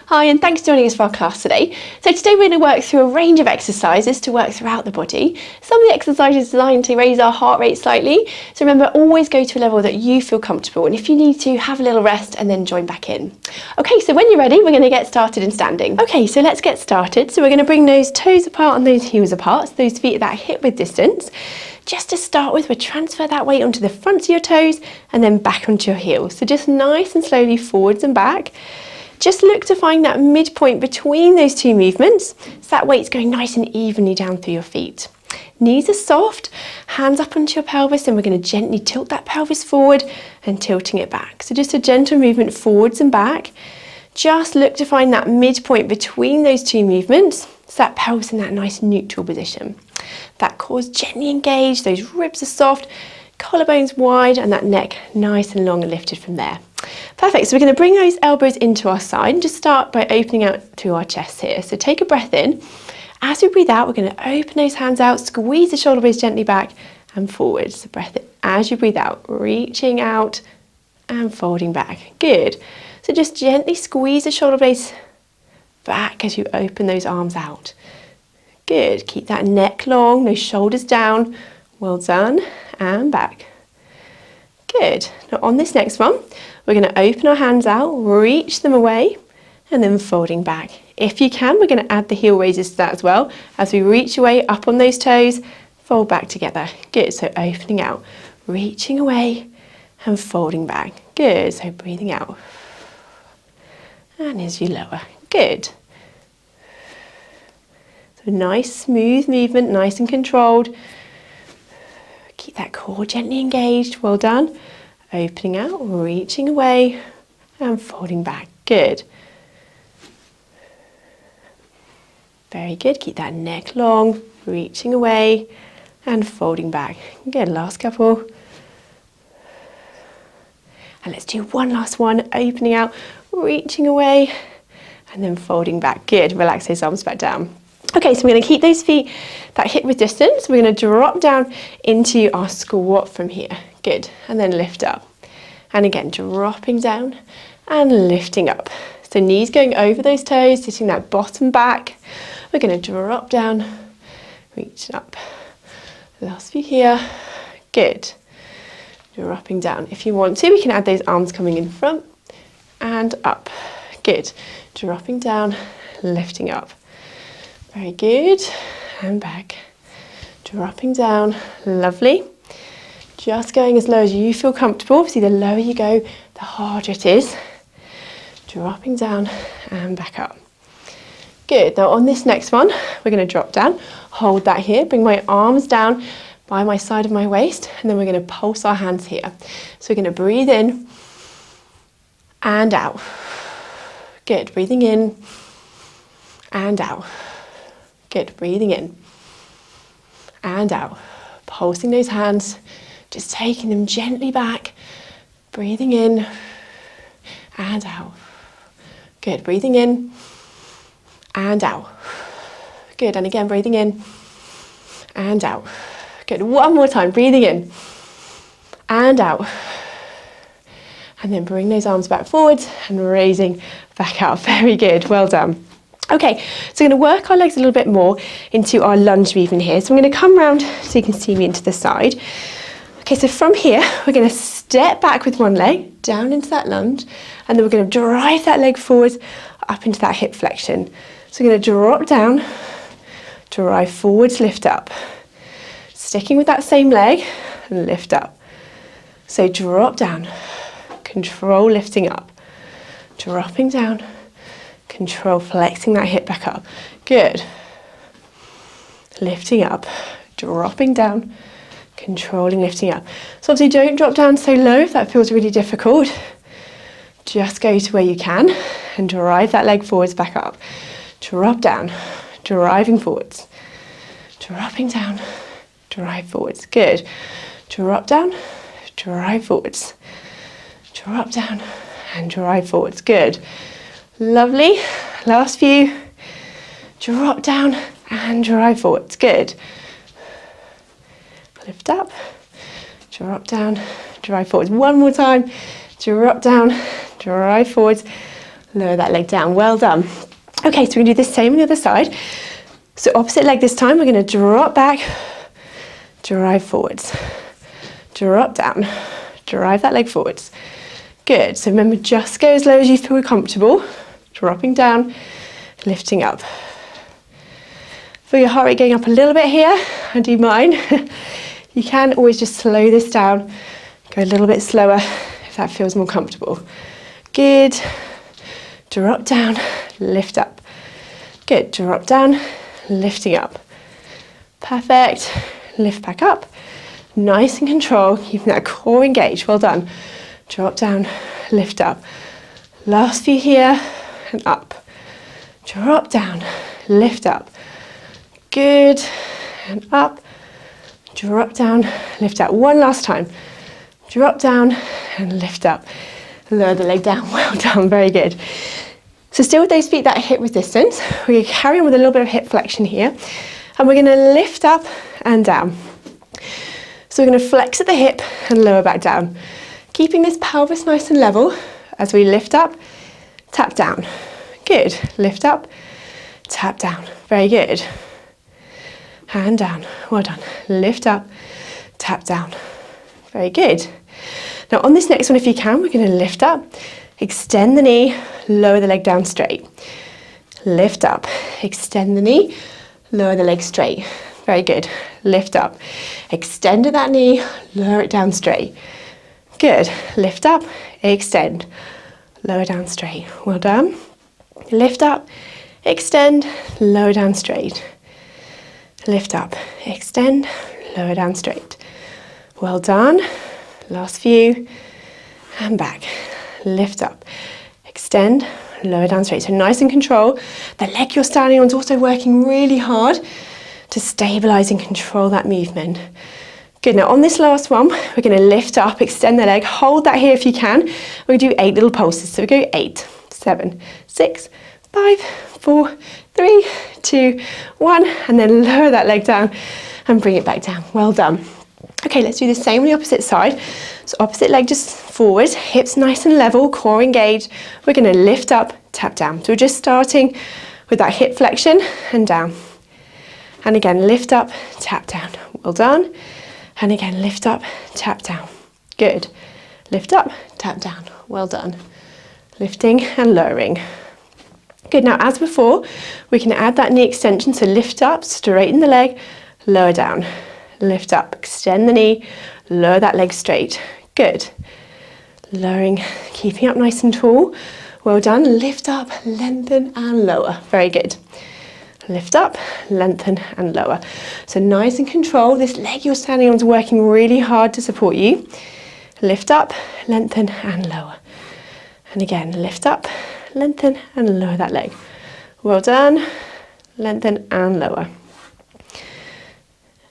Hi, and thanks for joining us for our class today. So today we're going to work through a range of exercises to work throughout the body. Some of the exercises are designed to raise our heart rate slightly. So remember, always go to a level that you feel comfortable. And if you need to, have a little rest and then join back in. Okay, so when you're ready, we're going to get started in standing. Okay, so let's get started. So we're going to bring those toes apart and those heels apart. So those feet at that hip width distance. Just to start with, we'll transfer that weight onto the fronts of your toes and then back onto your heels. So just nice and slowly forwards and back. Just look to find that midpoint between those two movements, so that weight's going nice and evenly down through your feet. Knees are soft, hands up onto your pelvis, and we're going to gently tilt that pelvis forward and tilting it back. So just a gentle movement forwards and back. Just look to find that midpoint between those two movements, so that pelvis in that nice neutral position. That core's gently engaged, those ribs are soft, collarbones wide, and that neck nice and long and lifted from there. Perfect, so we're going to bring those elbows into our side and just start by opening out through our chest here. So take a breath in. As we breathe out, we're going to open those hands out, squeeze the shoulder blades gently back and forward. So breath in as you breathe out, reaching out and folding back. Good. So just gently squeeze the shoulder blades back as you open those arms out. Good. Keep that neck long, those shoulders down. Well done. And back. Good. Now on this next one, we're going to open our hands out, reach them away, and then folding back. If you can, we're going to add the heel raises to that as well. As we reach away up on those toes, fold back together. Good. So opening out, reaching away, and folding back. Good. So breathing out. And as you lower. Good. So nice, smooth movement, nice and controlled. Keep that core gently engaged. Well done. Opening out, reaching away and folding back. Good. Very good. Keep that neck long, reaching away and folding back. Good. Last couple. And let's do one last one. Opening out, reaching away and then folding back. Good. Relax those arms back down. Okay, so we're going to keep those feet that hip width distance. We're going to drop down into our squat from here. Good. And then lift up. And again, dropping down and lifting up. So knees going over those toes, sitting that bottom back. We're going to drop down, reach up. Last few here. Good. Dropping down. If you want to, we can add those arms coming in front and up. Good. Dropping down, lifting up. Very good, and back, dropping down, lovely. Just going as low as you feel comfortable. Obviously the lower you go, the harder it is. Dropping down and back up. Good, now on this next one, we're going to drop down, hold that here, bring my arms down by my side of my waist, and then we're going to pulse our hands here. So we're going to breathe in and out. Good, breathing in and out. Good, breathing in and out, pulsing those hands, just taking them gently back, breathing in and out. Good, breathing in and out. Good, and again, breathing in and out. Good, one more time, breathing in and out. And then bring those arms back forwards and raising back out. Very good, well done. Okay, so we're going to work our legs a little bit more into our lunge weaving here. So I'm going to come round so you can see me into the side. Okay, so from here, we're going to step back with one leg, down into that lunge, and then we're going to drive that leg forward up into that hip flexion. So we're going to drop down, drive forwards, lift up. Sticking with that same leg, and lift up. So drop down, control lifting up, dropping down, control flexing that hip back up. Good. Lifting up, dropping down, controlling lifting up. So obviously don't drop down so low if that feels really difficult. Just go to where you can and drive that leg forwards back up. Drop down, driving forwards. Dropping down, drive forwards. Good. Drop down, drive forwards. Drop down and drive forwards. Good. Lovely. Last few. Drop down and drive forwards. Good. Lift up. Drop down, drive forwards. One more time. Drop down, drive forwards. lower that leg down. Well done. Okay, so we're going to do the same on the other side. So opposite leg this time, we're going to drop back, drive forwards, drop down, drive that leg forwards. Good. So remember, just go as low as you feel comfortable, dropping down, lifting up. Feel your heart rate going up a little bit here. I do mine. You can always just slow this down, go a little bit slower if that feels more comfortable. Good. Drop down, lift up. Good. Drop down, lifting up. Perfect. Lift back up. Nice and control, keeping that core engaged. Well done. Drop down, lift up. Last few here and up. Drop down, lift up. Good. And up. Drop down, lift up. One last time. Drop down and lift up. Lower the leg down. Well done. Very good. So still with those feet that hip resistance, we're going to carry on with a little bit of hip flexion here. And we're going to lift up and down. So we're going to flex at the hip and lower back down. Keeping this pelvis nice and level as we lift up, tap down. Good. Lift up, tap down. Very good. And down. Well done. Lift up, tap down. Very good. Now on this next one, if you can, we're going to lift up, extend the knee, lower the leg down straight. Lift up, extend the knee, lower the leg straight. Very good. Lift up, extend that knee, lower it down straight. Good. Lift up, extend, lower down straight. Well done. Lift up, extend, lower down straight. Lift up, extend, lower down straight. Well done. Last few. And back. Lift up, extend, lower down straight. So nice and control. The leg you're standing on is also working really hard to stabilize and control that movement. Good. Now on this last one, we're going to lift up, extend the leg, hold that here if you can. We're going to do 8 little pulses. So we go 8, 7, 6, 5, 4, 3, 2, 1, and then lower that leg down and bring it back down. Well done. Okay, let's do the same on the opposite side. So opposite leg just forward, hips nice and level, core engaged. We're going to lift up, tap down. So we're just starting with that hip flexion and down. And again, lift up, tap down. Well done. And again, lift up, tap down. Good. Lift up, tap down. Well done. Lifting and lowering. Good. Now, as before, we can add that knee extension. So lift up, straighten the leg, lower down. Lift up, extend the knee, lower that leg straight. Good. Lowering, keeping up nice and tall. Well done. Lift up, lengthen and lower. Very good. Lift up, lengthen and lower. So nice and control. This leg you're standing on is working really hard to support you. Lift up, lengthen and lower. And again, lift up, lengthen and lower that leg. Well done. Lengthen and lower.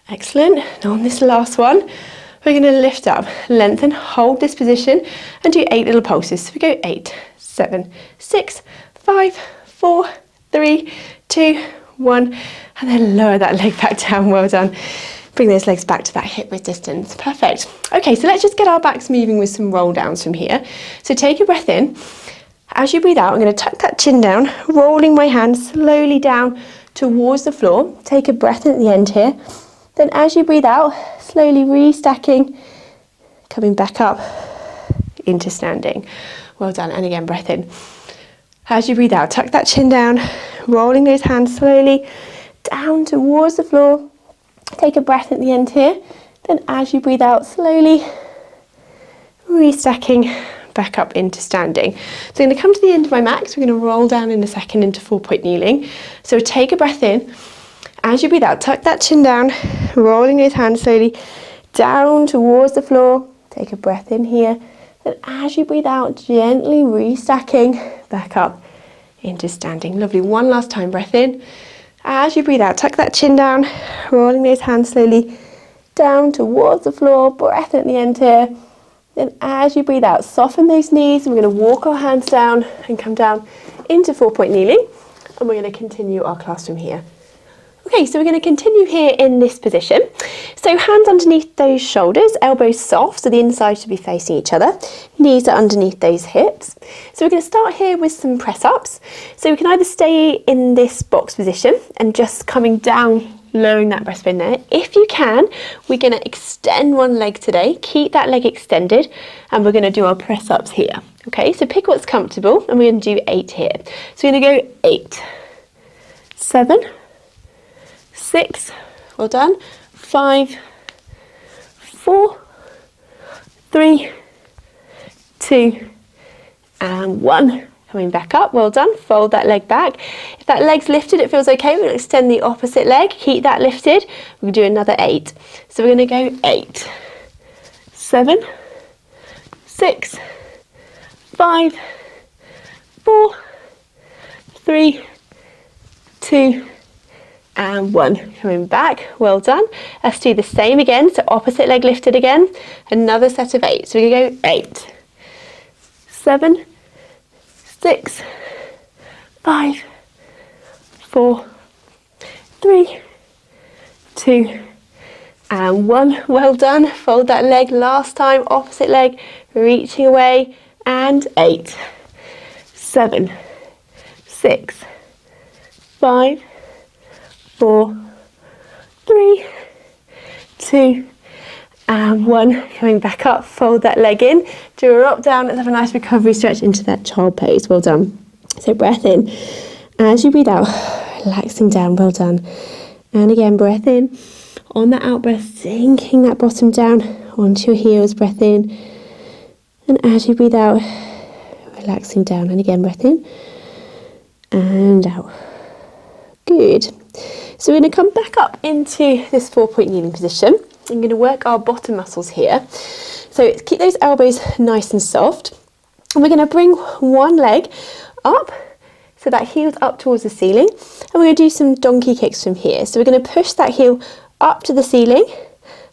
Excellent. Now on this last one, we're going to lift up, lengthen, hold this position and do 8 little pulses. So we go 8, 7, 6, 5, 4, 3, 2, 1, and then lower that leg back down. Well done. Bring those legs back to that hip width distance. Perfect. Okay, so let's just get our backs moving with some roll downs from here. So take a breath in. As you breathe out, I'm going to tuck that chin down, rolling my hands slowly down towards the floor. Take a breath in at the end here. Then as you breathe out, slowly restacking, coming back up into standing. Well done. And again, breath in. As you breathe out, tuck that chin down, rolling those hands slowly down towards the floor. Take a breath at the end here. Then as you breathe out, slowly restacking back up into standing. So I'm going to come to the end of my mat, so we're going to roll down in a second into 4-point kneeling. So take a breath in. As you breathe out, tuck that chin down, rolling those hands slowly down towards the floor. Take a breath in here. Then as you breathe out, gently restacking back up into standing. Lovely. One last time, breath in. As you breathe out, tuck that chin down, rolling those hands slowly down towards the floor. Breath at the end here. Then as you breathe out, soften those knees. We're going to walk our hands down and come down into 4-point kneeling. And we're going to continue our class from here. Okay, so we're going to continue here in this position. So hands underneath those shoulders, elbows soft, so the inside should be facing each other. Knees are underneath those hips. So we're going to start here with some press ups. So we can either stay in this box position and just coming down, lowering that breastbone there. If you can, we're going to extend one leg today, keep that leg extended, and we're going to do our press ups here. Okay, so pick what's comfortable, and we're going to do 8 here. So we're going to go 8, 7, 6, well done, 5, 4, 3, 2, and 1. Coming back up, well done, fold that leg back. If that leg's lifted, it feels okay, we're going to extend the opposite leg, keep that lifted, we'll do another 8. So we're going to go 8, 7, 6, 5, 4, 3, 2, and 1. Coming back, well done. Let's do the same again, so opposite leg lifted again, another set of 8. So we go 8, 7, 6, 5, 4, 3, 2, and 1. Well done. Fold that leg last time, opposite leg, reaching away, and 8, 7, 6, 5, 4, 3, 2, and 1. Coming back up, fold that leg in, drop down. Let's have a nice recovery stretch into that child pose. Well done. So breath in. As you breathe out, relaxing down. Well done. And again, breath in. On that out breath, sinking that bottom down onto your heels. Breath in. And as you breathe out, relaxing down. And again, breath in and out. Good. So we're going to come back up into this 4-point kneeling position. I'm going to work our bottom muscles here. So keep those elbows nice and soft. And we're going to bring one leg up, so that heel's up towards the ceiling. And we're going to do some donkey kicks from here. So we're going to push that heel up to the ceiling.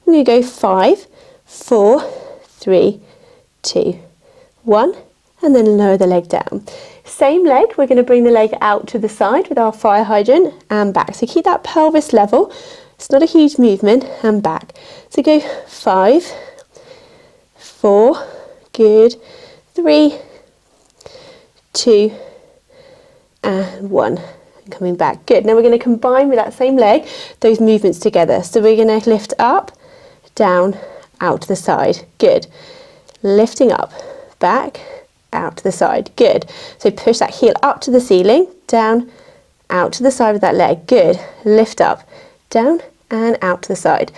We're going to go 5, 4, 3, 2, 1. And then lower the leg down. Same leg, we're going to bring the leg out to the side with our fire hydrant and back. So keep that pelvis level. It's not a huge movement, and back. So go 5, 4, good, 3, 2, and 1. And coming back, good. Now we're going to combine with that same leg those movements together. So we're going to lift up, down, out to the side, good. Lifting up, back, out to the side, good. So push that heel up to the ceiling, down, out to the side of that leg, good. Lift up, down, and out to the side.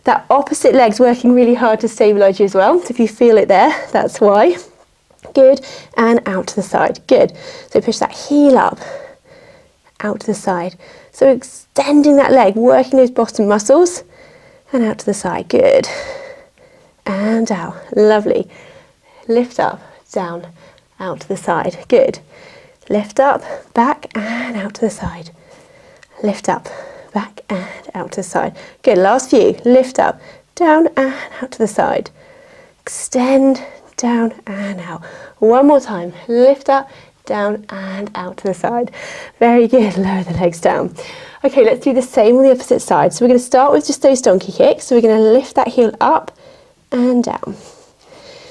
That opposite leg's working really hard to stabilise you as well. So if you feel it there, that's why. Good. And out to the side. Good. So push that heel up, out to the side. So extending that leg, working those bottom muscles, and out to the side. Good. And out. Lovely. Lift up, down, out to the side. Good. Lift up, back, and out to the side. Lift up, back, and out to the side. Good, last few. Lift up, down, and out to the side. Extend, down, and out. One more time. Lift up, down, and out to the side. Very good. Lower the legs down. Okay, let's do the same on the opposite side. So we're going to start with just those donkey kicks. So we're going to lift that heel up and down.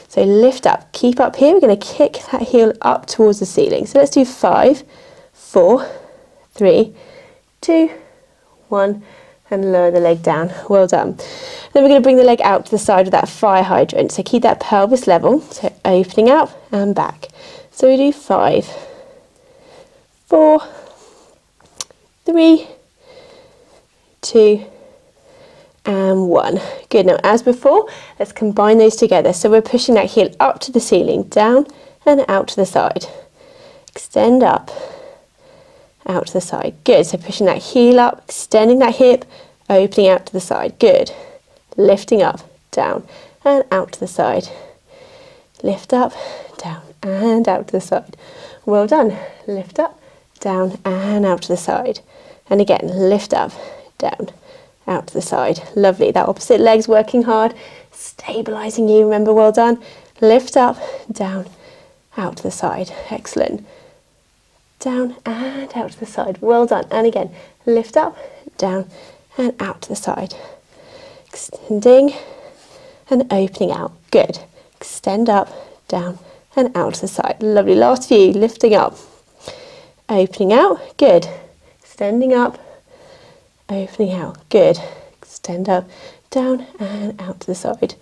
So lift up, keep up here. We're going to kick that heel up towards the ceiling. So let's do 5, 4, 3, 2, 1, and lower the leg down. Well done. Then we're going to bring the leg out to the side of that fire hydrant. So keep that pelvis level. So opening up and back. So we do 5, 4, 3, 2, and 1. Good. Now as before, let's combine those together. So we're pushing that heel up to the ceiling, down and out to the side. Extend up, out to the side. Good. So pushing that heel up, extending that hip, opening out to the side. Good. Lifting up, down and out to the side. Lift up, down and out to the side. Well done. Lift up, down and out to the side. And again, lift up, down, out to the side. Lovely. That opposite leg's working hard, stabilizing you. Remember, well done. Lift up, down, out to the side. Excellent. Down and out to the side. Well done. And again, lift up, down and out to the side. Extending and opening out. Good. Extend up, down and out to the side. Lovely. Last few. Lifting up. Opening out. Good. Extending up. Opening out. Good. Extend up, down and out to the side.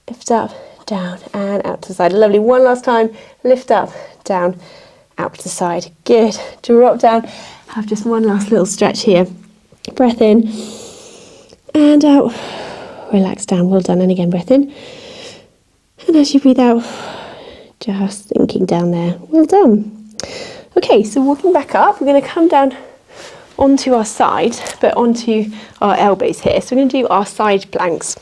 Lift up, down and out to the side. Lovely. One last time. Lift up, down, out to the side. Good. Drop down. Have just one last little stretch here. Breath in and out. Relax down. Well done. And again, breath in. And as you breathe out, just sinking down there. Well done. Okay, so walking back up, we're going to come down onto our side, but onto our elbows here. So we're going to do our side planks.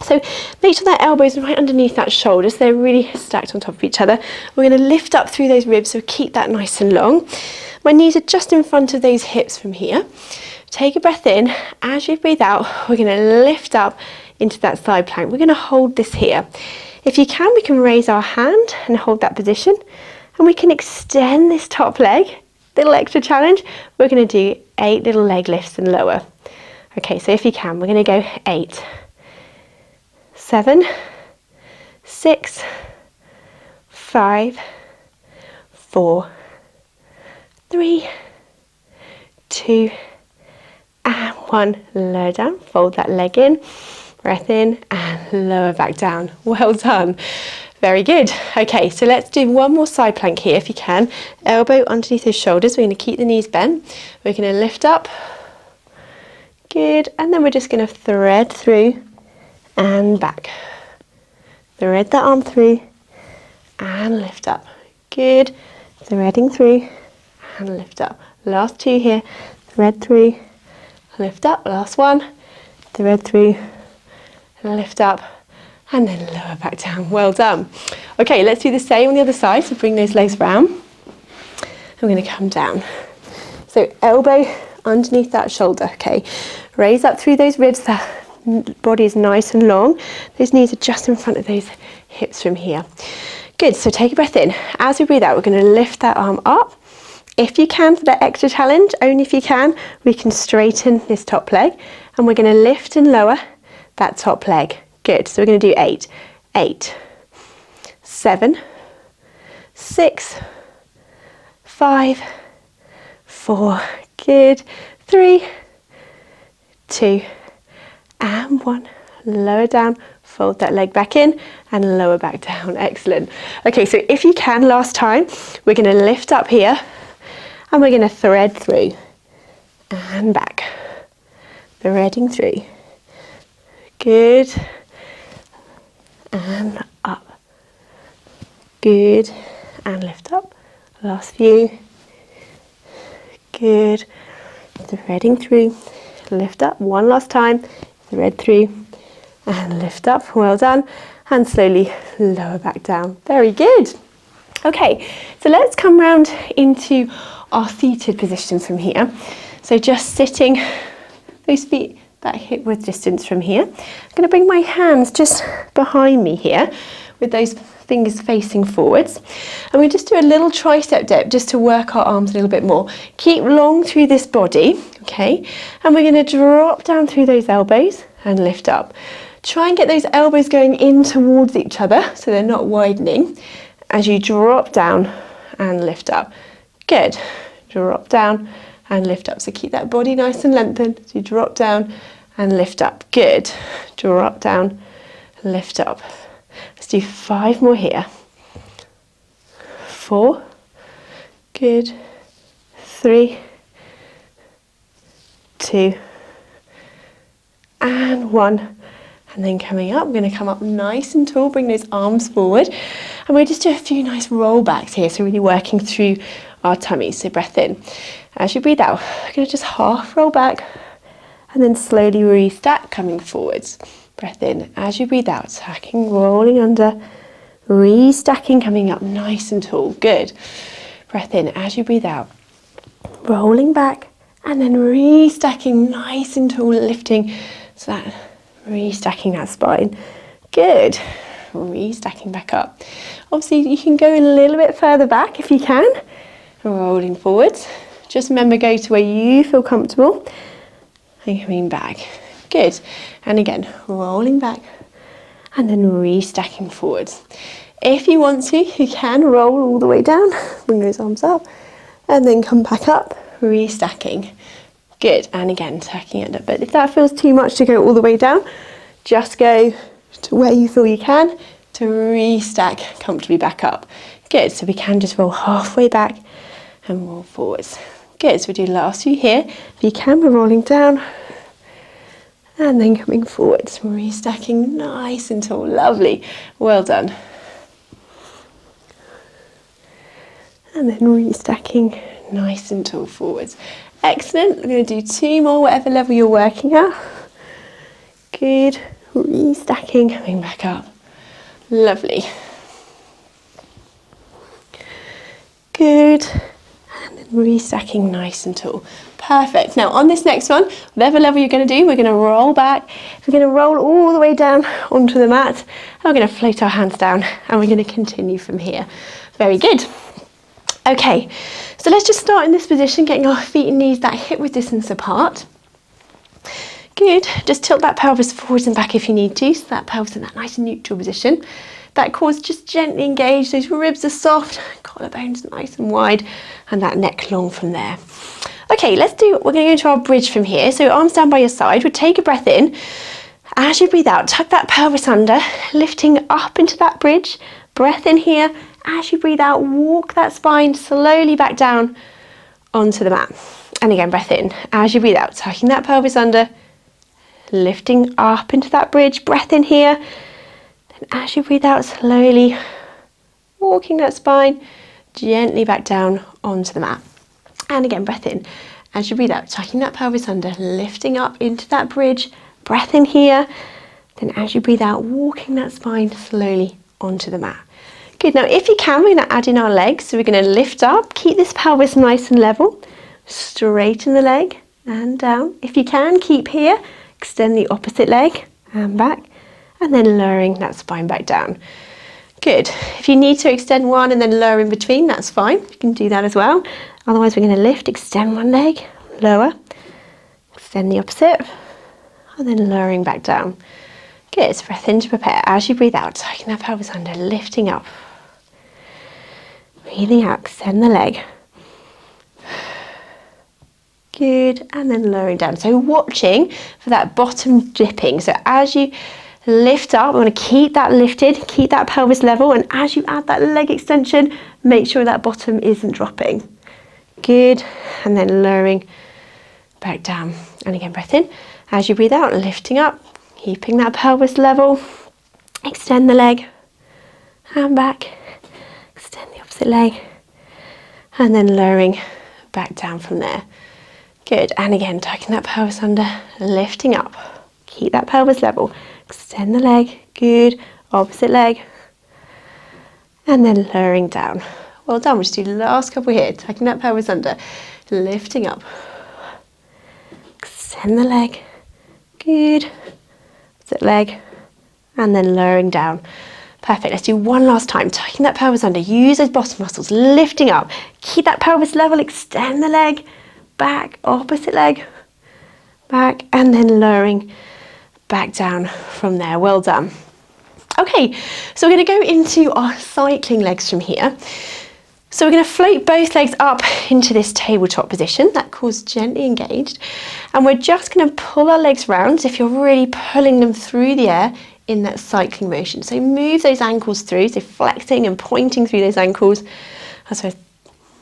So make sure that elbows are right underneath that shoulder, so they're really stacked on top of each other. We're going to lift up through those ribs, so keep that nice and long. My knees are just in front of those hips from here. Take a breath in. As you breathe out, we're going to lift up into that side plank. We're going to hold this here. If you can, we can raise our hand and hold that position, and we can extend this top leg. Little extra challenge. We're going to do 8 little leg lifts and lower. Okay, so if you can, we're going to go 8, 7, 6, 5, 4, 3, 2, and 1. Lower down, fold that leg in, breath in, and lower back down. Well done. Very good. Okay, so let's do one more side plank here if you can. Elbow underneath his shoulders. We're going to keep the knees bent. We're going to lift up. Good. And then we're just going to thread through and back. Thread that arm through and lift up. Good. Threading through and lift up. Last 2 here. Thread through, lift up. Last 1. Thread through, lift up. And then lower back down. Well done. Okay, let's do the same on the other side. So bring those legs round. I'm going to come down. So elbow underneath that shoulder. Okay, raise up through those ribs. That body is nice and long. Those knees are just in front of those hips from here. Good. So take a breath in. As we breathe out, we're going to lift that arm up. If you can, for that extra challenge, only if you can, we can straighten this top leg. And we're going to lift and lower that top leg. Good. So we're going to do 8, 8, 7, 6, 5, 4. Good. 3, 2, and 1. Lower down. Fold that leg back in and lower back down. Excellent. Okay, so if you can, last time, we're going to lift up here and we're going to thread through and back. Threading through. Good. And up. Good. And lift up. Last few. Good. Threading through. Lift up. One last time. Thread through. And lift up. Well done. And slowly lower back down. Very good. Okay, so let's come round into our seated position from here. So just sitting, those feet that hip width distance from here. I'm going to bring my hands just behind me here with those fingers facing forwards. And we just do a little tricep dip just to work our arms a little bit more. Keep long through this body, okay? And we're going to drop down through those elbows and lift up. Try and get those elbows going in towards each other so they're not widening as you drop down and lift up. Good. Drop down and lift up. So keep that body nice and lengthened. So you drop down and lift up. Good. Drop down, lift up. Let's do 5 more here. 4. Good. 3. 2. And 1. And then coming up, we're going to come up nice and tall, bring those arms forward. And we'll just do a few nice roll backs here, so really working through our tummies. So breath in. As you breathe out, we're going to just half roll back and then slowly restack, coming forwards. Breath in. As you breathe out, stacking, rolling under, restacking, coming up nice and tall. Good. Breath in. As you breathe out, rolling back and then restacking nice and tall, lifting so that restacking that spine. Good. Restacking back up. Obviously you can go a little bit further back if you can. Rolling forwards. Just remember, go to where you feel comfortable and coming back. Good. And again, rolling back and then restacking forwards. If you want to, you can roll all the way down, bring those arms up, and then come back up, restacking. Good. And again, tucking it up. But if that feels too much to go all the way down, just go to where you feel you can to restack comfortably back up. Good. So we can just roll halfway back and roll forwards. Good. So we do the last few here. If you can, we're rolling down and then coming forwards, restacking nice and tall. Lovely. Well done. And then restacking nice and tall forwards. Excellent. We're going to do 2 more, whatever level you're working at. Good. Restacking, coming back up. Lovely. Good. And then restacking nice and tall. Perfect. Now on this next one, whatever level you're going to do, we're going to roll back. We're going to roll all the way down onto the mat. And we're going to float our hands down and we're going to continue from here. Very good. Okay, so let's just start in this position, getting our feet and knees that hip width distance apart. Good. Just tilt that pelvis forwards and back if you need to, so that pelvis in that nice neutral position. That core is just gently engaged, those ribs are soft, collarbones nice and wide, and that neck long from there. Okay, we're going to go into our bridge from here. So arms down by your side, we'll take a breath in. As you breathe out, tuck that pelvis under, lifting up into that bridge. Breath in here. As you breathe out, walk that spine slowly back down onto the mat. And again, breath in. As you breathe out, tucking that pelvis under, lifting up into that bridge. Breath in here. Then as you breathe out, slowly walking that spine gently back down onto the mat. And again, breath in. As you breathe out, tucking that pelvis under, lifting up into that bridge. Breath in here. Then as you breathe out, walking that spine slowly onto the mat. Good. Now if you can, we're going to add in our legs. So we're going to lift up, keep this pelvis nice and level, straighten the leg and down. If you can, keep here, extend the opposite leg and back, and then lowering that spine back down. Good. If you need to extend one and then lower in between, that's fine. You can do that as well. Otherwise we're going to lift, extend one leg, lower, extend the opposite, and then lowering back down. Good. So breath in to prepare. As you breathe out, tucking that pelvis under, lifting up. Breathing out, extend the leg. Good, and then lowering down. So watching for that bottom dipping. So as you lift up, we want to keep that lifted, keep that pelvis level, and as you add that leg extension, make sure that bottom isn't dropping. Good, and then lowering back down. And again, breath in. As you breathe out, lifting up, keeping that pelvis level. Extend the leg, and back. Extend the opposite leg, and then lowering back down from there. Good, and again, tucking that pelvis under, lifting up. Keep that pelvis level. Extend the leg, good, opposite leg, and then lowering down. Well done, we'll just do the last couple here, tucking that pelvis under, lifting up. Extend the leg, good, opposite leg, and then lowering down. Perfect, let's do one last time, tucking that pelvis under, use those bottom muscles, lifting up, keep that pelvis level, extend the leg, back, opposite leg, back, and then lowering back down from there. Well done. Okay, so we're going to go into our cycling legs from here. So we're going to float both legs up into this tabletop position, that core's gently engaged, and we're just going to pull our legs round if you're really pulling them through the air in that cycling motion. So move those ankles through, so flexing and pointing through those ankles as we're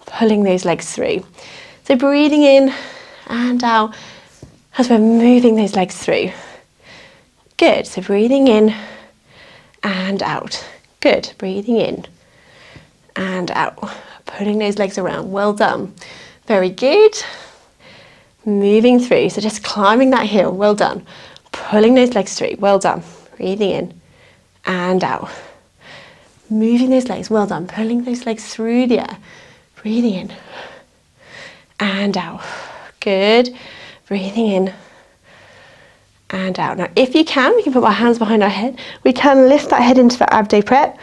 pulling those legs through. So breathing in and out as we're moving those legs through. Good, so breathing in and out. Good, breathing in and out. Pulling those legs around, well done. Very good. Moving through, so just climbing that hill, well done. Pulling those legs through, well done. Breathing in and out. Moving those legs, well done. Pulling those legs through the air. Breathing in and out. Good. Breathing in and out. Now, if you can, we can put our hands behind our head. We can lift that head into the abdo prep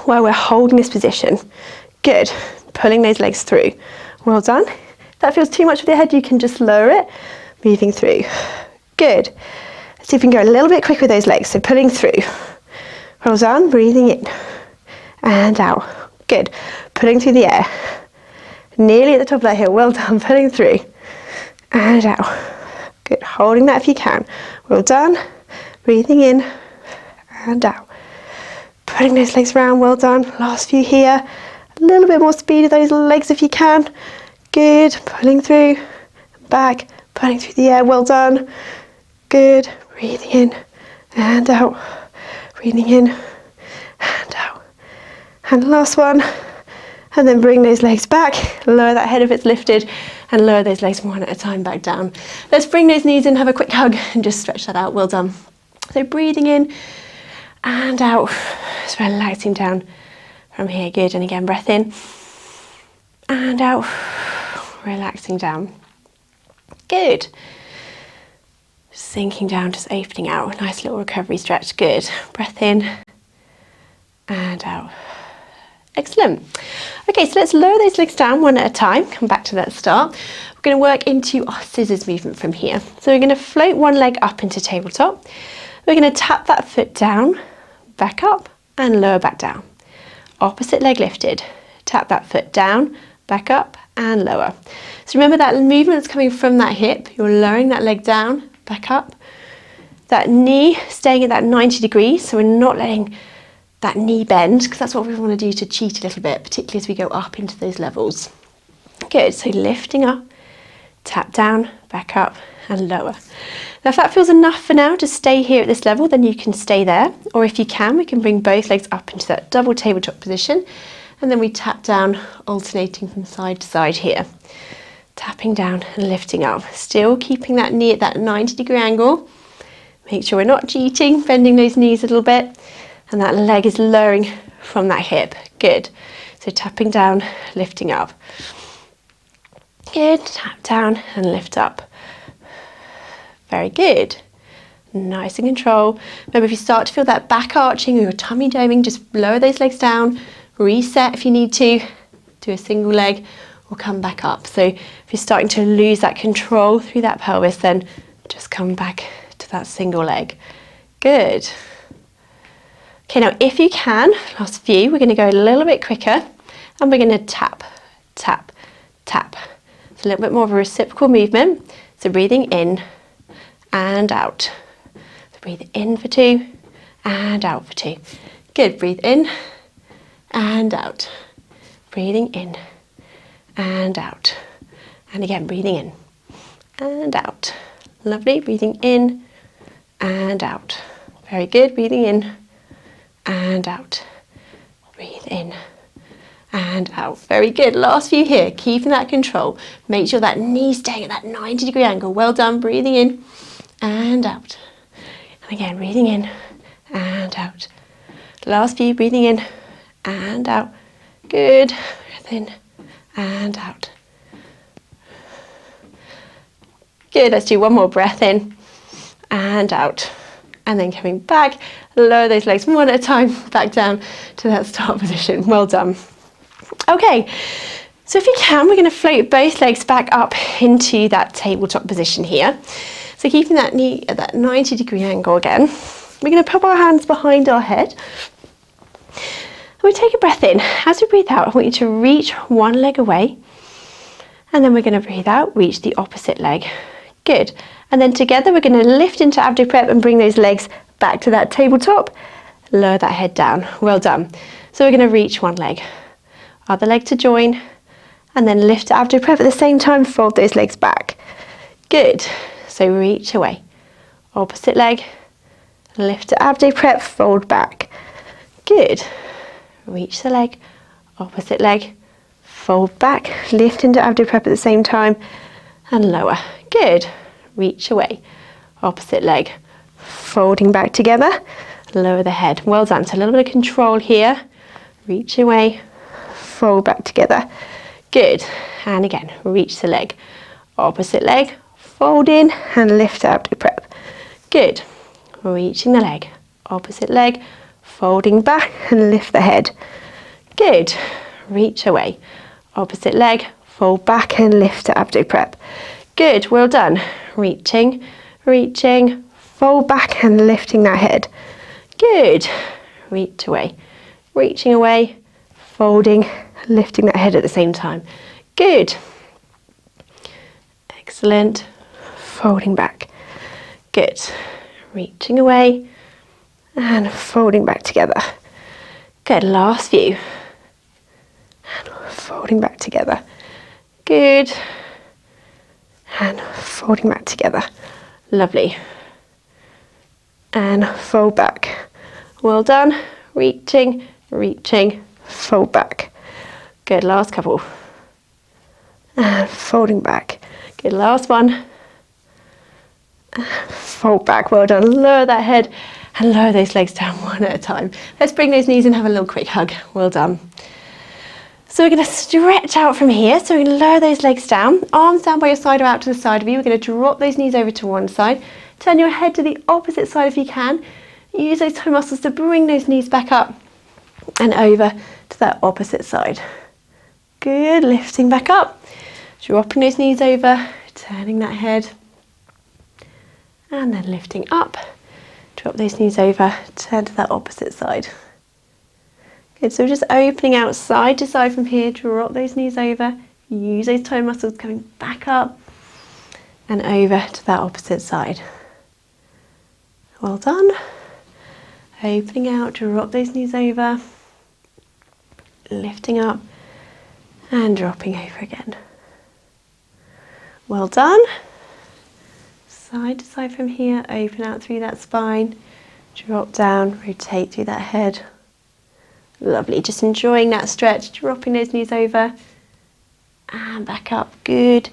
where we're holding this position. Good. Pulling those legs through. Well done. If that feels too much for the head, you can just lower it. moving through. Good. Let's see if we can go a little bit quicker with those legs. So pulling through. Well done. Breathing in and out. Good. Pulling through the air. Nearly at the top of that hill. Well done. Pulling through and out. Good. Holding that if you can. Well done. Breathing in and out. Putting those legs around. Well done. Last few here. A little bit more speed with those legs if you can. Good. Pulling through. Back. Pulling through the air. Well done. Good. Breathing in and out. Breathing in and out. And last one. And then bring those legs back. Lower that head if it's lifted. And lower those legs one at a time back down. Let's bring those knees in. Have a quick hug and just stretch that out. Well done. So breathing in and out. Just relaxing down from here. Good. And again, breath in and out. Relaxing down. Good. Sinking down, just opening out. Nice little recovery stretch. Good. Breath in and out. Excellent. Okay, so let's lower those legs down one at a time. Come back to that start. We're going to work into our scissors movement from here. So we're going to float one leg up into tabletop. We're going to tap that foot down, back up and lower back down. Opposite leg lifted. Tap that foot down, back up and lower. So remember that movement is coming from that hip. You're lowering that leg down, back up. That knee staying at that 90 degrees. So we're not letting that knee bend, because that's what we want to do to cheat a little bit, particularly as we go up into those levels. Good, so lifting up, tap down, back up and lower. Now if that feels enough for now to stay here at this level, then you can stay there. Or if you can, we can bring both legs up into that double tabletop position. And then we tap down, alternating from side to side here. Tapping down and lifting up. Still keeping that knee at that 90-degree angle. Make sure we're not cheating, bending those knees a little bit. And that leg is lowering from that hip. Good. So tapping down, lifting up. Good. Tap down and lift up. Very good. Nice and control. Remember, if you start to feel that back arching or your tummy doming, just lower those legs down. Reset if you need to. Do a single leg or come back up. So if you're starting to lose that control through that pelvis, then just come back to that single leg. Good. Okay, now if you can, last few, we're going to go a little bit quicker and we're going to tap, tap, tap. It's a little bit more of a reciprocal movement. So breathing in and out. So breathe in for 2 and out for 2. Good, breathe in and out. Breathing in and out. And again, breathing in and out. Lovely, breathing in and out. Very good, breathing in and out. Breathe in and out. Very good. Last few here. Keeping that control. Make sure that knee's staying at that 90-degree angle. Well done. Breathing in and out. And again, breathing in and out. Last few. Breathing in and out. Good. Breath in and out. Good. Let's do one more breath in and out. And then coming back, lower those legs one at a time, back down to that start position. Well done. Okay, so if you can, we're going to float both legs back up into that tabletop position here. So keeping that knee at that 90-degree angle again. We're going to put our hands behind our head. And we take a breath in. As we breathe out, I want you to reach one leg away. And then we're going to breathe out, reach the opposite leg. Good. And then together we're going to lift into abdo prep and bring those legs back to that tabletop. Lower that head down. Well done. So we're going to reach one leg. Other leg to join. And then lift to abdo prep at the same time. Fold those legs back. Good. So reach away. Opposite leg. Lift to abdo prep. Fold back. Good. Reach the leg. Opposite leg. Fold back. Lift into abdo prep at the same time. And lower. Good. Reach away. Opposite leg. Folding back together. Lower the head. Well done. So a little bit of control here. Reach away. Fold back together. Good. And again, reach the leg. Opposite leg. Fold in and lift up to prep. Good. Reaching the leg. Opposite leg. Folding back and lift the head. Good. Reach away. Opposite leg. Fold back and lift to abdo prep. Good, well done. reaching, reaching, fold back and lifting that head. Good. Reach away, reaching away, folding, lifting that head at the same time. Good. Excellent. Folding back. Good. Reaching away and folding back together. Good. Last few. And folding back together. Good. And folding back together. Lovely. And fold back. Well done. Reaching, reaching, fold back. Good. Last couple. And folding back. Good. Last one. Fold back. Well done. Lower that head and lower those legs down one at a time. Let's bring those knees and have a little quick hug. Well done. So we're going to stretch out from here. So we're going to lower those legs down. Arms down by your side or out to the side of you. We're going to drop those knees over to one side. Turn your head to the opposite side if you can. Use those toe muscles to bring those knees back up and over to that opposite side. Good. Lifting back up. Dropping those knees over. Turning that head. And then lifting up. Drop those knees over. Turn to that opposite side. Good, so we're just opening out side to side from here. Drop those knees over. Use those toe muscles coming back up and over to that opposite side. Well done. Opening out, drop those knees over. Lifting up and dropping over again. Well done. Side to side from here. Open out through that spine. Drop down, rotate through that head. Lovely, just enjoying that stretch, dropping those knees over and back up, good.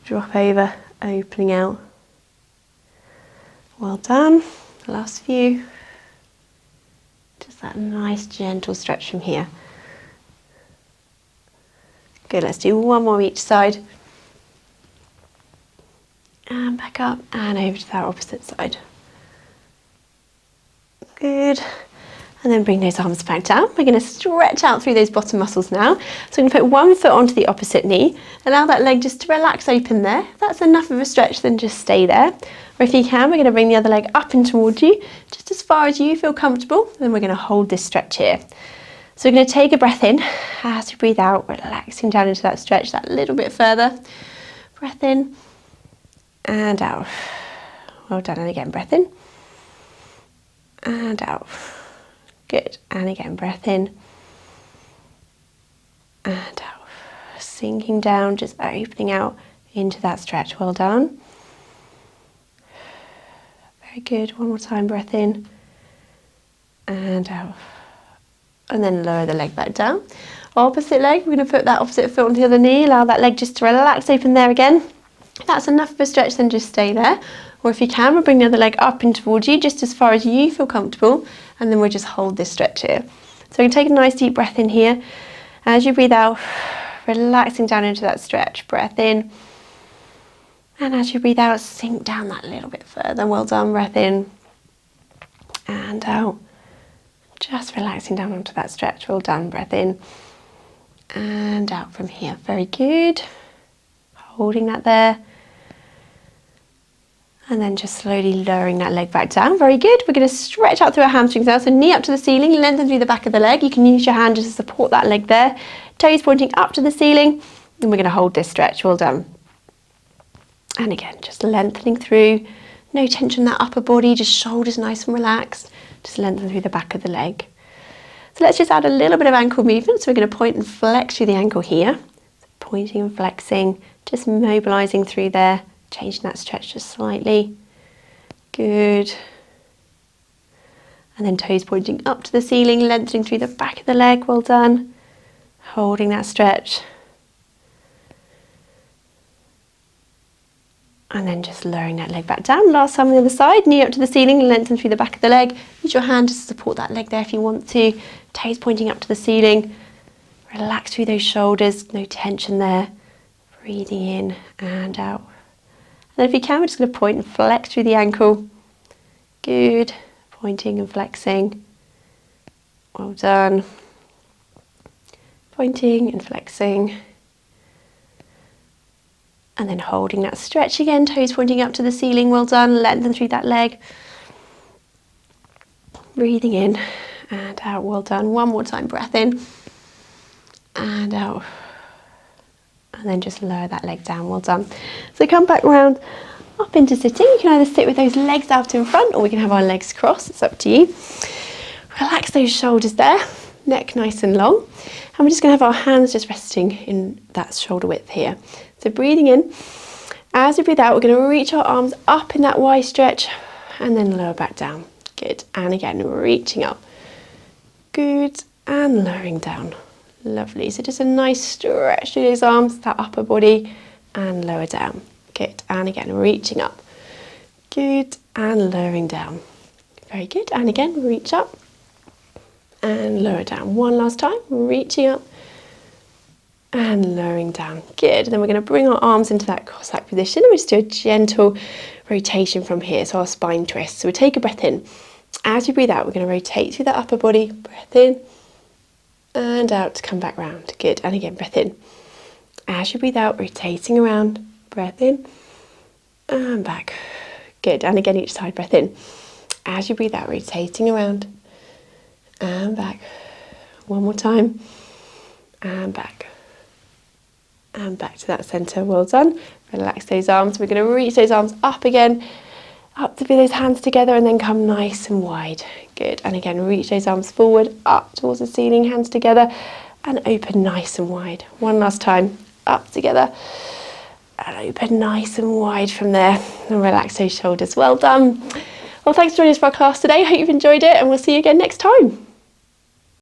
Drop over, opening out. Well done, last few. Just that nice gentle stretch from here. Good, let's do one more each side. And back up and over to that opposite side. Good. And then bring those arms back down. We're going to stretch out through those bottom muscles now. So we're going to put one foot onto the opposite knee. Allow that leg just to relax open there. If that's enough of a stretch, then just stay there. Or if you can, we're going to bring the other leg up and towards you, just as far as you feel comfortable. Then we're going to hold this stretch here. So we're going to take a breath in as we breathe out, relaxing down into that stretch that little bit further. Breath in and out. Well done. And again, breath in and out. Good. And again, breath in and out. Sinking down, just opening out into that stretch. Well done. Very good. One more time, breath in and out. And then lower the leg back down. Opposite leg, we're going to put that opposite foot onto the other knee. Allow that leg just to relax open there again. If that's enough of a stretch, then just stay there. Or if you can, we'll bring the other leg up and towards you, just as far as you feel comfortable. And then we'll just hold this stretch here. So we can take a nice deep breath in here. As you breathe out, relaxing down into that stretch. Breath in. And as you breathe out, sink down that little bit further. Well done. Breath in and out. Just relaxing down onto that stretch. Well done. Breath in and out from here. Very good. Holding that there. And then just slowly lowering that leg back down. Very good. We're going to stretch out through our hamstrings now. So knee up to the ceiling, lengthen through the back of the leg. You can use your hand just to support that leg there. Toes pointing up to the ceiling. And we're going to hold this stretch. Well done. And again, just lengthening through. No tension in that upper body, just shoulders nice and relaxed. Just lengthen through the back of the leg. So let's just add a little bit of ankle movement. So we're going to point and flex through the ankle here. So pointing and flexing, just mobilising through there. Changing that stretch just slightly. Good. And then toes pointing up to the ceiling, lengthening through the back of the leg. Well done. Holding that stretch. And then just lowering that leg back down. Last time on the other side, knee up to the ceiling, lengthen through the back of the leg. Use your hand just to support that leg there if you want to. Toes pointing up to the ceiling. Relax through those shoulders, no tension there. Breathing in and out. And then if you can, we're just going to point and flex through the ankle. Good. Pointing and flexing. Well done. Pointing and flexing. And then holding that stretch again, toes pointing up to the ceiling, well done, lengthen through that leg. Breathing in and out, well done. One more time, breath in and out. And then just lower that leg down, well done. So come back round, up into sitting. You can either sit with those legs out in front or we can have our legs crossed, it's up to you. Relax those shoulders there, neck nice and long. And we're just going to have our hands just resting in that shoulder width here. So breathing in, as we breathe out, we're going to reach our arms up in that wide stretch and then lower back down. Good. And again, reaching up. Good. And lowering down. Lovely. So just a nice stretch through those arms, that upper body, and lower down. Good. And again, reaching up. Good. And lowering down. Very good. And again, reach up and lower down. One last time, reaching up and lowering down. Good. And then we're going to bring our arms into that Cossack position and we just do a gentle rotation from here, so our spine twists. So we take a breath in. As you breathe out, we're going to rotate through that upper body. Breath in and out to come back round. Good. And again, breath in. As you breathe out, rotating around. Breath in and back. Good. And again, each side, breath in. As you breathe out, rotating around and back. One more time. And back. And back to that centre. Well done. Relax those arms. We're going to reach those arms up again, up to be those hands together and then come nice and wide. Good. And again, reach those arms forward, up towards the ceiling, hands together and open nice and wide. One last time. Up together and open nice and wide from there. And relax those shoulders. Well done. Well, thanks for joining us for our class today. Hope you've enjoyed it and we'll see you again next time.